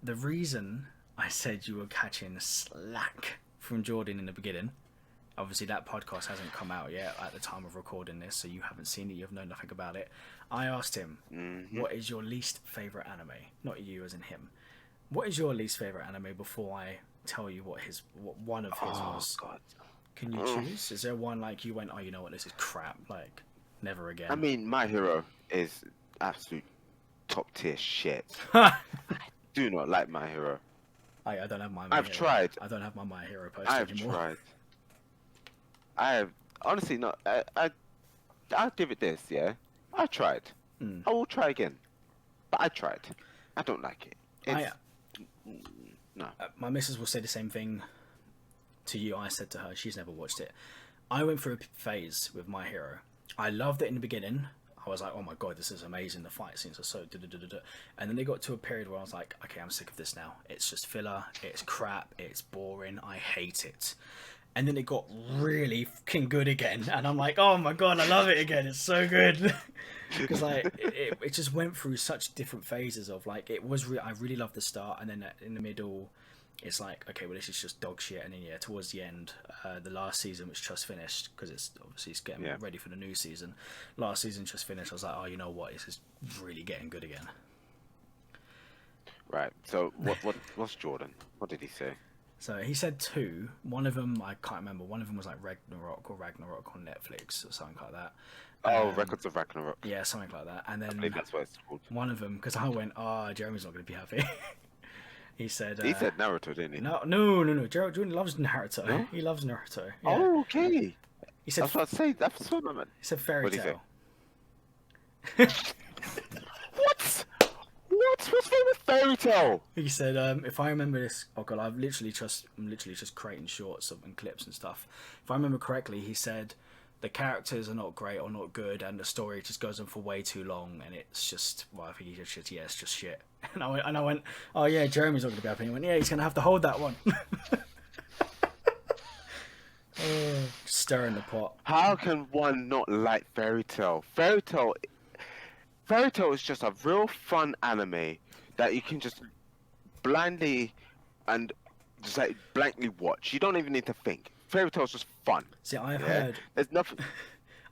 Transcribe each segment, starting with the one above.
the reason I said you were catching slack from Jordan in the beginning, obviously that podcast hasn't come out yet at the time of recording this, so you haven't seen it, you have known nothing about it. I asked him, what is your least favourite anime? Not you as in him. What is your least favourite anime before I tell you what one of his was? God. Can you choose? Is there one like you went, oh, you know what, this is crap, like never again? I mean, My Hero is absolute top tier shit. I Do not like My Hero. don't have my I've Hero. tried. I don't have my Hero post I've anymore. tried. I have honestly not. I'll give it this. Yeah, I tried. I will try again, but I tried. I don't like it. No. My missus will say the same thing to you. I said to her, she's never watched it. I went through a phase with My Hero. I loved it in the beginning. I was like, oh my god, this is amazing. The fight scenes are so da-da-da-da-da. And then they got to a period where I was like, okay, I'm sick of this now. It's just filler. It's crap. It's boring. I hate it. And then it got really fucking good again. And I'm like, oh my god, I love it again. It's so good. Because like it just went through such different phases of like, it was I really loved the start. And then in the middle, it's like, okay, well, this is just dog shit. And then yeah, towards the end, the last season, which just finished, because it's getting ready for the new season. Last season just finished. I was like, oh, you know what, this is really getting good again. Right. So what's Jordan? What did he say? So he said two. One of them I can't remember. One of them was like Ragnarok on Netflix or something like that. Oh, Records of Ragnarok. Yeah, something like that. And I then believe that's what it's called. one of them, because I went, oh, Jeremy's not going to be happy. He said Naruto, didn't he? No. Jordan loves Naruto. No? He loves Naruto. Yeah. Oh, okay. He said, I was about to say, that's what I meant. He said Fairy Tail. What? What's wrong with Fairy Tail? He said, if I remember this, oh god, I'm literally just creating shorts and clips and stuff. If I remember correctly, he said the characters are not great or not good, and the story just goes on for way too long, and it's just, well, I think he just shit. Yeah, it's just shit. And I went, oh yeah, Jeremy's not going to be happy. And he went, yeah, he's going to have to hold that one. Stirring the pot. How can one not like Fairy Tail? Fairy Tail is just a real fun anime that you can just blindly and just like blankly watch. You don't even need to think. Fairy Tail's just fun. See, I've heard. There's nothing.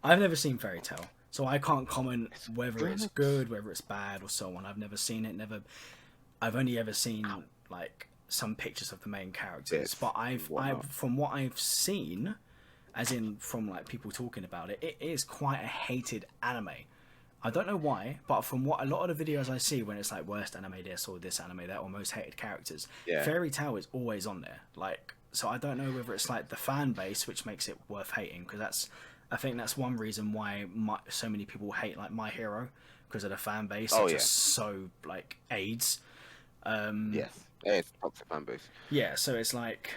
I've never seen Fairy Tail, so I can't comment whether it's good, whether it's bad, or so on. I've never seen it. I've only ever seen like some pictures of the main characters, but I've from what I've seen, as in from like people talking about it, it is quite a hated anime. I don't know why, but from what a lot of the videos I see when it's like worst anime this or this anime that or most hated characters, Fairy Tail is always on there. Like, so I don't know whether it's like the fan base which makes it worth hating, because I think that's one reason why so many people hate like My Hero, because of the fan base. Just so like AIDS. Yes, it's toxic fan base. Yeah, so it's like,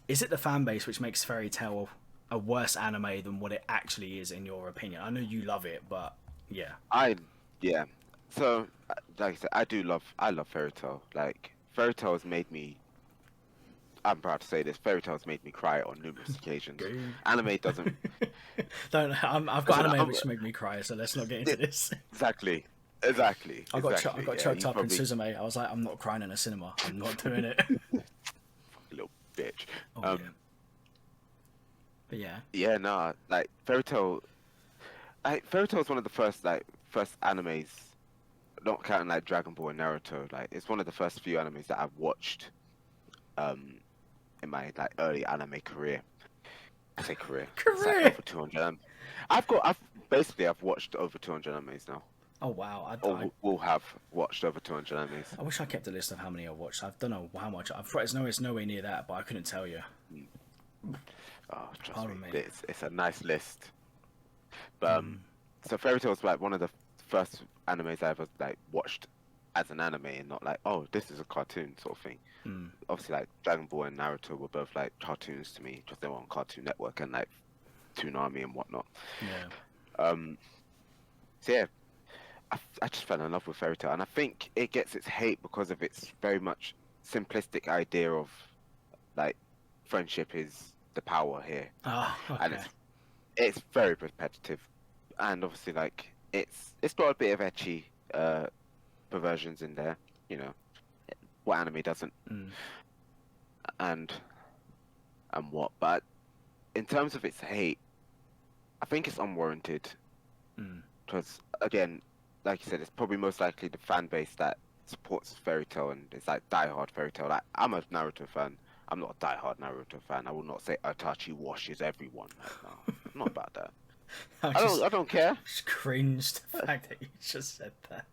is it the fan base which makes Fairy Tail a worse anime than what it actually is in your opinion? I know you love it, but yeah. So like I said, I love Fairy Tail. Like Fairy Tail has made me, I'm proud to say this, Fairy Tail has made me cry on numerous occasions. Anime doesn't. I've got anime which make me cry, so let's not get into this. Exactly. I got choked up in Suzume. I was like, I'm not crying in a cinema. I'm not doing it. Little bitch. Yeah. But yeah. Yeah, no, like Fairy Tail is one of the first animes, not counting like Dragon Ball and Naruto. Like, it's one of the first few animes that I've watched, in my like early anime career. I say career. It's like over 200. I've watched over 200 animes now. Oh wow! We'll have watched over 200 animes. I wish I kept a list of how many I watched. I don't know how much. It's nowhere near that, but I couldn't tell you. Oh, trust me. It's a nice list. But so Fairy Tail was like one of the first animes I ever like watched as an anime, and not like, oh, this is a cartoon sort of thing. Obviously, like Dragon Ball and Naruto were both like cartoons to me because they were on Cartoon Network and like Toonami and whatnot. Yeah. So yeah, I just fell in love with Fairy Tail, and I think it gets its hate because of its very much simplistic idea of like friendship is the power here. Oh, okay. And it's very repetitive, and obviously like it's got a bit of ecchi perversions in there, you know, what anime doesn't, and what. But in terms of its hate, I think it's unwarranted. Because again, like you said, it's probably most likely the fan base that supports Fairy Tail and it's like diehard Fairy Tail. Like I'm a Naruto fan. I'm not a diehard Naruto fan. I will not say Itachi washes everyone. Like, no, I'm not about that. I don't care. Just cringed the fact that you just said that.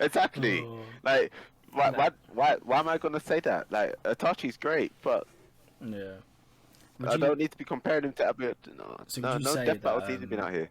Exactly. Oh. Like, why am I gonna say that? Like, Itachi's great, but Yeah. I don't need to be comparing him to Abbott. No, So no, would you no say death that, battles. He's been out here.